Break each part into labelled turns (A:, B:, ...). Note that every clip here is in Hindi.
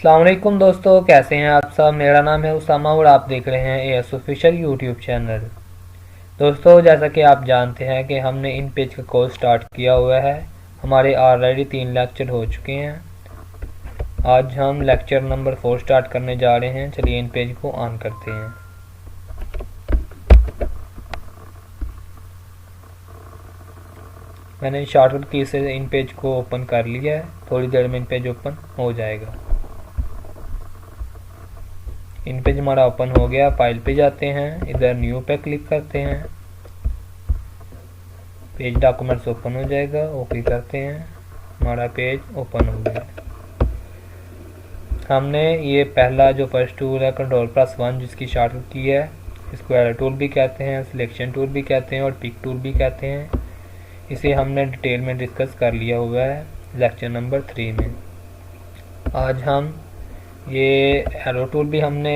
A: अस्सलाम वालेकुम दोस्तों, कैसे हैं आप सब। मेरा नाम है उसामा और आप देख रहे हैं एएस ऑफिशियल यूट्यूब चैनल। दोस्तों, जैसा कि आप जानते हैं कि हमने इन पेज का कोर्स स्टार्ट किया हुआ है। हमारे ऑलरेडी 3 लेक्चर हो चुके हैं। आज हम लेक्चर नंबर 4 स्टार्ट करने जा रहे हैं। चलिए इन पेज को ऑन करते हैं। मैंने शॉर्टकट की से इन पेज को ओपन कर लिया है। थोड़ी देर में इन पेज ओपन हो जाएगा। इन पेज हमारा ओपन हो गया। फाइल पे जाते हैं, इधर न्यू पे क्लिक करते हैं। पेज डॉक्यूमेंट्स ओपन हो जाएगा। ओके करते हैं, हमारा पेज ओपन हो गया। हमने ये पहला जो फर्स्ट टूल है Ctrl+1 जिसकी शॉर्टकट की है, इसको एरो टूल भी कहते हैं, सिलेक्शन टूल भी कहते हैं और पिक टूल भी कहते हैं। इसे हमने डिटेल में डिस्कस कर लिया हुआ है लेक्चर नंबर 3 में। आज हम ये एरो टूल भी हमने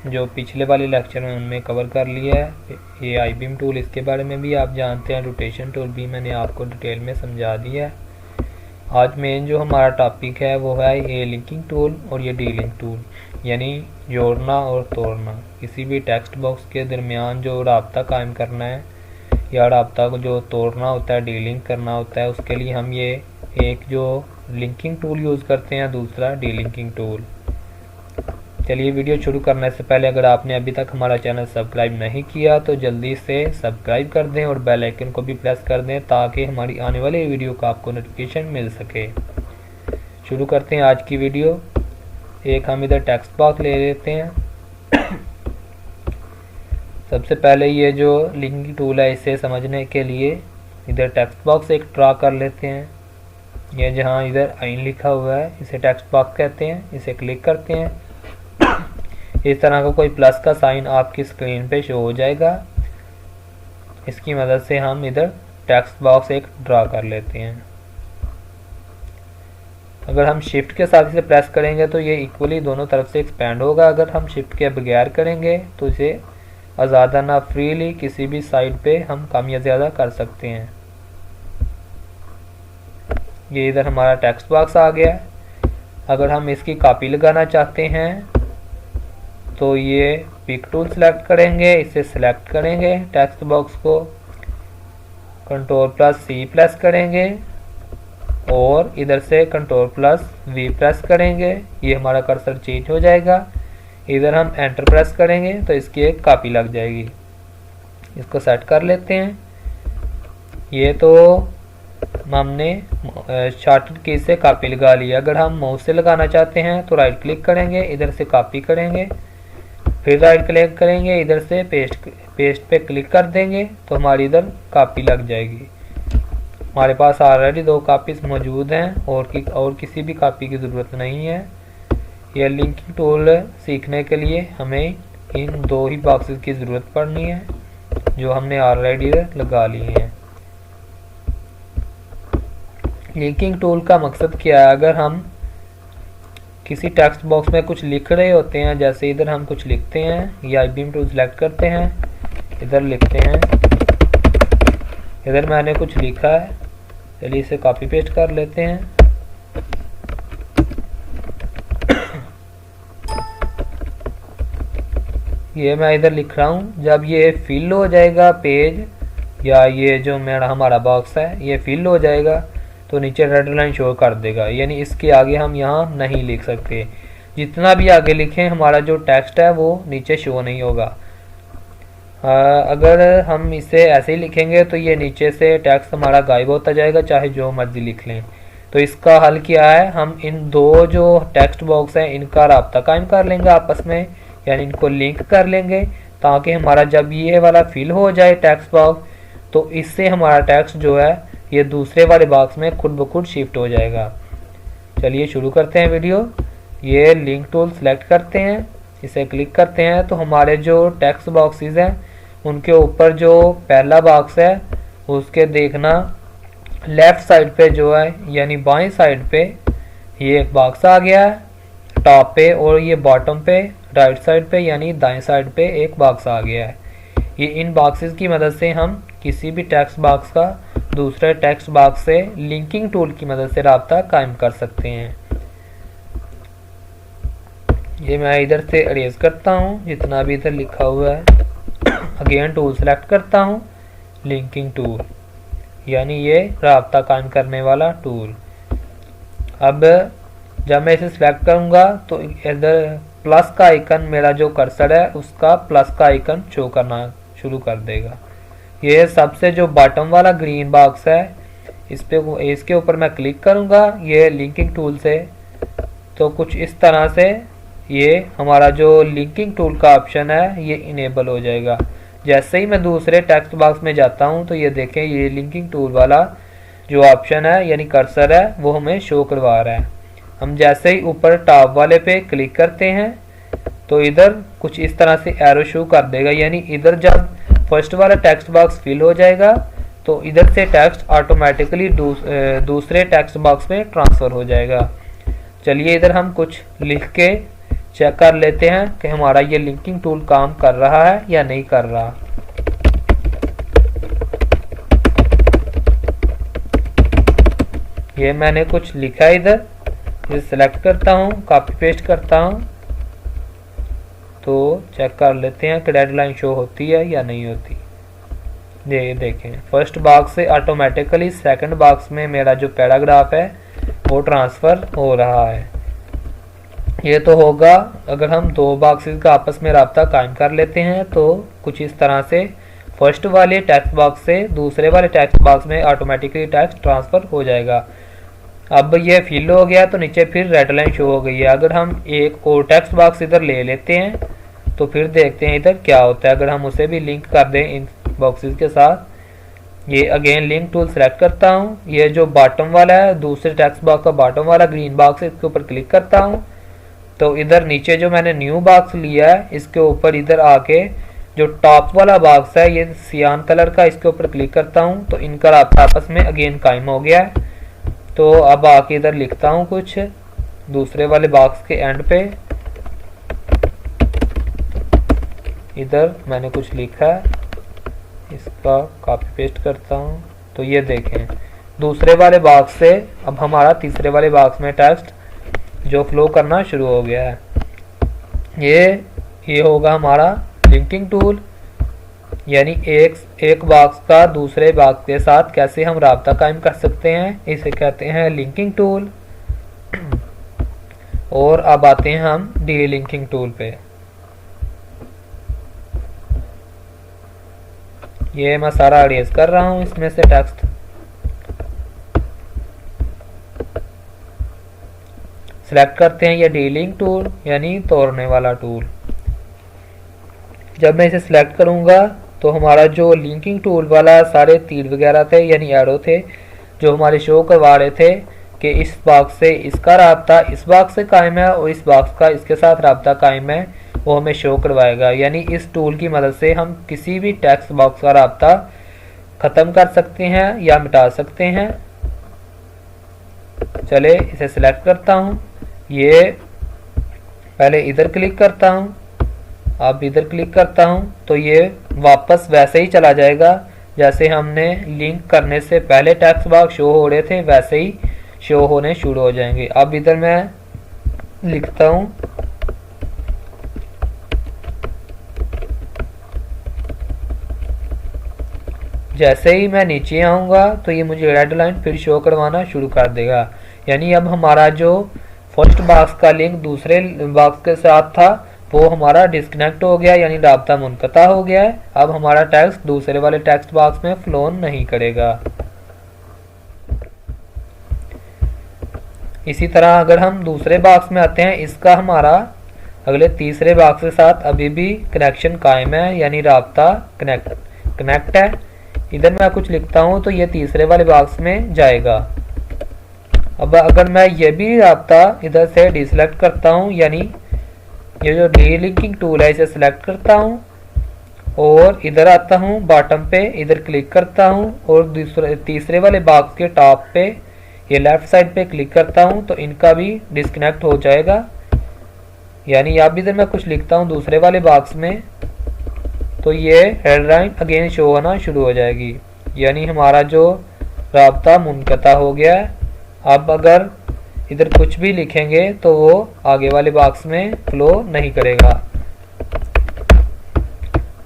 A: जो पिछले वाले लेक्चर में उनमें कवर कर लिया है। ये आई बीम टूल, इसके बारे में भी आप जानते हैं। रोटेशन टूल भी मैंने आपको डिटेल में समझा दिया है। आज मेन जो हमारा टॉपिक है वो है ये लिंकिंग टूल और ये डी लिंक टूल, यानी जोड़ना और तोड़ना। किसी भी टेक्स्ट बॉक्स के दरमियान जो राब्ता कायम करना है या राब्ता को जो तोड़ना होता है, डी लिंक करना होता है, उसके लिए हम ये एक जो लिंकिंग टूल यूज़ करते हैं, दूसरा डी लिंकिंग टूल। चलिए वीडियो शुरू करने से पहले अगर आपने अभी तक हमारा चैनल सब्सक्राइब नहीं किया तो जल्दी से सब्सक्राइब कर दें और बेल आइकन को भी प्रेस कर दें ताकि हमारी आने वाली वीडियो का आपको नोटिफिकेशन मिल सके। शुरू करते हैं आज की वीडियो। एक हम इधर टेक्स्ट बॉक्स ले लेते हैं। सबसे पहले ये जो लिंकिंग टूल है इसे समझने के लिए इधर टेक्स्ट बॉक्स एक ड्रा कर लेते हैं। ये जहाँ इधर आइन लिखा हुआ है इसे टेक्स्ट बॉक्स कहते हैं। इसे क्लिक करते हैं, इस तरह का कोई प्लस का साइन आपकी स्क्रीन पे शो हो जाएगा। इसकी मदद से हम इधर टेक्स्ट बॉक्स एक ड्रा कर लेते हैं। अगर हम शिफ्ट के साथ इसे प्रेस करेंगे तो ये इक्वली दोनों तरफ से एक्सपेंड होगा। अगर हम शिफ्ट के बगैर करेंगे तो इसे आज़ादाना फ्रीली किसी भी साइड पे हम कम या ज़्यादा कर सकते हैं। ये इधर हमारा टेक्स्ट बॉक्स आ गया। अगर हम इसकी कॉपी लगाना चाहते हैं तो ये पिक टूल सेलेक्ट करेंगे, इसे सेलेक्ट करेंगे, टेक्स्ट बॉक्स को Ctrl+C प्रेस करेंगे और इधर से Ctrl+V प्रेस करेंगे। ये हमारा कर्सर चेंज हो जाएगा। इधर हम एंटर प्रेस करेंगे तो इसकी एक कॉपी लग जाएगी। इसको सेट कर लेते हैं। ये तो हमने शॉर्टकट की से कॉपी लगा लिया। अगर हम माउस से लगाना चाहते हैं तो राइट क्लिक करेंगे, इधर से कॉपी करेंगे, फिर राइट क्लिक करेंगे, इधर से पेस्ट पे क्लिक कर देंगे तो हमारी इधर कॉपी लग जाएगी। हमारे पास ऑलरेडी 2 कॉपीज मौजूद हैं और किसी भी कॉपी की ज़रूरत नहीं है। यह लिंकिंग टूल सीखने के लिए हमें इन 2 ही बॉक्सेस की ज़रूरत पड़नी है जो हमने ऑलरेडी लगा लिए हैं। लिंकिंग टूल का मकसद क्या है? अगर हम किसी टेक्स्ट बॉक्स में कुछ लिख रहे होते हैं, जैसे इधर हम कुछ लिखते हैं, या आई बीम टूल सेलेक्ट करते हैं, इधर लिखते हैं, इधर मैंने कुछ लिखा है, चलिए इसे कॉपी पेस्ट कर लेते हैं। ये मैं इधर लिख रहा हूँ। जब ये फिल हो जाएगा पेज या ये जो हमारा बॉक्स है ये फिल हो जाएगा तो नीचे रेड लाइन शो कर देगा, यानी इसके आगे हम यहाँ नहीं लिख सकते। जितना भी आगे लिखें हमारा जो टेक्स्ट है वो नीचे शो नहीं होगा। अगर हम इसे ऐसे ही लिखेंगे तो ये नीचे से टेक्स्ट हमारा गायब होता जाएगा, चाहे जो मर्जी लिख लें। तो इसका हल क्या है? हम इन 2 जो टेक्स्ट बॉक्स हैं इनका राब्ता कायम कर लेंगे आपस में, यानी इनको लिंक कर लेंगे ताकि हमारा जब ये वाला फिल हो जाए टेक्स्ट बॉक्स तो इससे हमारा टेक्स्ट जो है ये दूसरे वाले बॉक्स में खुद ब खुद शिफ्ट हो जाएगा। चलिए शुरू करते हैं वीडियो। ये लिंक टूल सेलेक्ट करते हैं, इसे क्लिक करते हैं तो हमारे जो टेक्स्ट बॉक्सेस हैं उनके ऊपर जो पहला बॉक्स है उसके देखना लेफ़्ट साइड पे जो है यानी बाएं साइड पे ये एक बॉक्स आ गया है टॉप पे, और ये बॉटम पे राइट साइड पे यानी दाएं साइड पे एक बॉक्स आ गया है। ये इन बॉक्सेस की मदद से हम किसी भी टेक्स्ट बॉक्स का दूसरे टेक्स्ट बॉक्स से लिंकिंग टूल की मदद से राब्ता कायम कर सकते हैं। ये मैं इधर से अरेज करता हूँ जितना भी इधर लिखा हुआ है। अगेन टूल सेलेक्ट करता हूँ, लिंकिंग टूल, यानी ये राब्ता कायम करने वाला टूल। अब जब मैं इसे सिलेक्ट करूँगा तो इधर प्लस का आइकन, मेरा जो कर्सर है उसका प्लस का आइकन शो करना शुरू कर देगा। ये सबसे जो बॉटम वाला ग्रीन बॉक्स है इसके ऊपर मैं क्लिक करूँगा ये लिंकिंग टूल से, तो कुछ इस तरह से ये हमारा जो लिंकिंग टूल का ऑप्शन है ये इनेबल हो जाएगा। जैसे ही मैं दूसरे टेक्स्ट बॉक्स में जाता हूँ तो ये देखें ये लिंकिंग टूल वाला जो ऑप्शन है यानी कर्सर है वो हमें शो करवा रहा है। हम जैसे ही ऊपर टॉप वाले पे क्लिक करते हैं तो इधर कुछ इस तरह से एरो शो कर देगा, यानी इधर जब फर्स्ट वाला टेक्स्ट बॉक्स फिल हो जाएगा तो इधर से टेक्स्ट ऑटोमेटिकली दूसरे टेक्स्ट बॉक्स में ट्रांसफ़र हो जाएगा। चलिए इधर हम कुछ लिख के चेक कर लेते हैं कि हमारा ये लिंकिंग टूल काम कर रहा है या नहीं कर रहा। ये मैंने कुछ लिखा है इधर, इसे सेलेक्ट करता हूँ, कॉपी पेस्ट करता हूँ, तो चेक कर लेते हैं कि डेडलाइन शो होती है या नहीं होती। ये देखें फर्स्ट बॉक्स से ऑटोमेटिकली सेकंड बॉक्स में मेरा जो पैराग्राफ है वो ट्रांसफ़र हो रहा है। ये तो होगा अगर हम दो बॉक्सेस का आपस में राब्ता कायम कर लेते हैं तो कुछ इस तरह से फर्स्ट वाले टेक्स्ट बॉक्स से दूसरे वाले टेक्स्ट बॉक्स में ऑटोमेटिकली टेक्स्ट ट्रांसफ़र हो जाएगा। अब ये फिल हो गया तो नीचे फिर रेड लाइन शो हो गई है। अगर हम एक और टेक्स्ट बॉक्स इधर ले लेते हैं तो फिर देखते हैं इधर क्या होता है। अगर हम उसे भी लिंक कर दें इन बॉक्सेस के साथ, ये अगेन लिंक टूल सेलेक्ट करता हूँ, ये जो बॉटम वाला है दूसरे टेक्स्ट बॉक्स का बॉटम वाला ग्रीन बॉक्स है इसके ऊपर क्लिक करता हूँ, तो इधर नीचे जो मैंने न्यू बॉक्स लिया है इसके ऊपर इधर आके जो टॉप वाला बॉक्स है ये सियान कलर का, इसके ऊपर क्लिक करता हूँ तो इनका राब्ता आपस में अगेन कायम हो गया है। तो अब आके इधर लिखता हूँ कुछ दूसरे वाले बॉक्स के एंड पे, इधर मैंने कुछ लिखा है, इसका कॉपी पेस्ट करता हूँ, तो ये देखें दूसरे वाले बॉक्स से अब हमारा तीसरे वाले बॉक्स में टेक्स्ट जो फ्लो करना शुरू हो गया है। ये होगा हमारा लिंकिंग टूल, यानी एक बॉक्स का दूसरे बॉक्स के साथ कैसे हम राब्ता कायम कर सकते हैं, इसे कहते हैं लिंकिंग टूल। और अब आते हैं हम डी लिंकिंग टूल पे। ये मैं सारा अरेज कर रहा हूँ इसमें से टेक्स्ट। सेलेक्ट करते हैं ये डीलिंक टूल यानी तोड़ने वाला टूल। जब मैं इसे सिलेक्ट करूंगा तो हमारा जो लिंकिंग टूल वाला सारे तीर वगैरह थे यानी एरो थे जो हमारे शो करवा रहे थे कि इस बॉक्स से इसका राब्ता इस बॉक्स से कायम है और इस बॉक्स का इसके साथ राब्ता कायम है, वो हमें शो करवाएगा। यानी इस टूल की मदद से हम किसी भी टेक्स्ट बॉक्स का राब्ता ख़त्म कर सकते हैं या मिटा सकते हैं। चले इसे सिलेक्ट करता हूँ, ये पहले इधर क्लिक करता हूँ, अब इधर क्लिक करता हूँ तो ये वापस वैसे ही चला जाएगा जैसे हमने लिंक करने से पहले टेक्स्ट बॉक्स शो हो रहे थे, वैसे ही शो होने शुरू हो जाएंगे। अब इधर मैं लिखता हूँ जैसे ही मैं नीचे आऊँगा तो ये मुझे रेड लाइन फिर शो करवाना शुरू कर देगा। यानी अब हमारा जो फर्स्ट बॉक्स का लिंक दूसरे बॉक्स के साथ था वो हमारा डिस्कनेक्ट हो गया यानी राब्ता मुनक़ता हो गया है। अब हमारा टेक्स्ट दूसरे वाले टेक्स्ट बॉक्स में फ्लो नहीं करेगा। इसी तरह अगर हम दूसरे बॉक्स में आते हैं, इसका हमारा अगले तीसरे बॉक्स के साथ अभी भी कनेक्शन कायम है यानी राब्ता कनेक्ट है। इधर मैं कुछ लिखता हूँ तो ये तीसरे वाले बॉक्स में जाएगा। अब अगर मैं ये भी राब्ता इधर से डिसलेक्ट करता हूँ यानी ये जो डीलिंकिंग टूल है इसे सिलेक्ट करता हूँ और इधर आता हूँ बॉटम पे, इधर क्लिक करता हूँ और तीसरे वाले बॉक्स के टॉप पे ये लेफ्ट साइड पे क्लिक करता हूँ तो इनका भी डिस्कनेक्ट हो जाएगा। यानी अब इधर मैं कुछ लिखता हूँ दूसरे वाले बॉक्स में तो ये रेड लाइन अगेन शो होना शुरू हो जाएगी यानी हमारा जो राब्ता मुनक़ता हो गया है। अब अगर इधर कुछ भी लिखेंगे तो वो आगे वाले बॉक्स में फ्लो नहीं करेगा।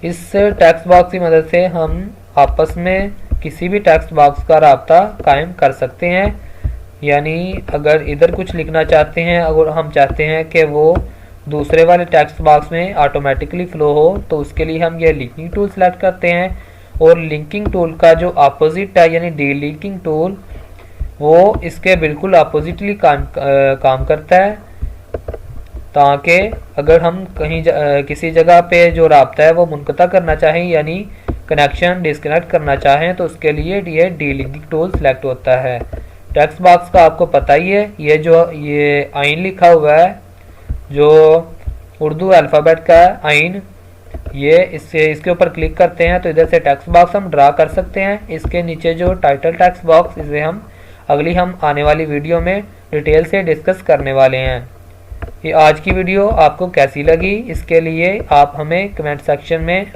A: इस टेक्स्ट बॉक्स की मदद से हम आपस में किसी भी टेक्स्ट बॉक्स का राब्ता कायम कर सकते हैं। यानी अगर इधर कुछ लिखना चाहते हैं, अगर हम चाहते हैं कि वो दूसरे वाले टेक्स्ट बॉक्स में ऑटोमेटिकली फ़्लो हो, तो उसके लिए हम ये लिंकिंग टूल सेलेक्ट करते हैं। और लिंकिंग टूल का जो अपोजिट है यानी डी लिंकिंग टूल, वो इसके बिल्कुल अपोजिटली काम करता है, ताकि अगर हम कहीं किसी जगह पे जो राब्ता है वो मुनक़ता करना चाहें यानी कनेक्शन डिस्कनेक्ट करना चाहें, तो उसके लिए ये डी लिंकिंग टूल सेलेक्ट होता है। टेक्स्ट बॉक्स का आपको पता ही है, ये आइन लिखा हुआ है जो उर्दू अल्फ़ाबेट का आइन, ये इसके ऊपर क्लिक करते हैं तो इधर से टेक्स्ट बॉक्स हम ड्रा कर सकते हैं। इसके नीचे जो टाइटल टेक्स्ट बॉक्स, इसे हम आने वाली वीडियो में डिटेल से डिस्कस करने वाले हैं। ये आज की वीडियो आपको कैसी लगी, इसके लिए आप हमें कमेंट सेक्शन में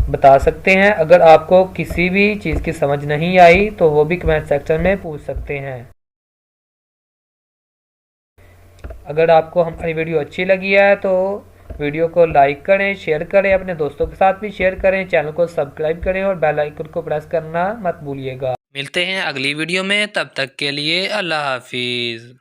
A: बता सकते हैं। अगर आपको किसी भी चीज़ की समझ नहीं आई तो वो भी कमेंट सेक्शन में पूछ सकते हैं। अगर आपको हमारी वीडियो अच्छी लगी है तो वीडियो को लाइक करें, शेयर करें, अपने दोस्तों के साथ भी शेयर करें, चैनल को सब्सक्राइब करें और बेल आइकन को प्रेस करना मत भूलिएगा। मिलते हैं अगली वीडियो में, तब तक के लिए अल्लाह हाफिज़।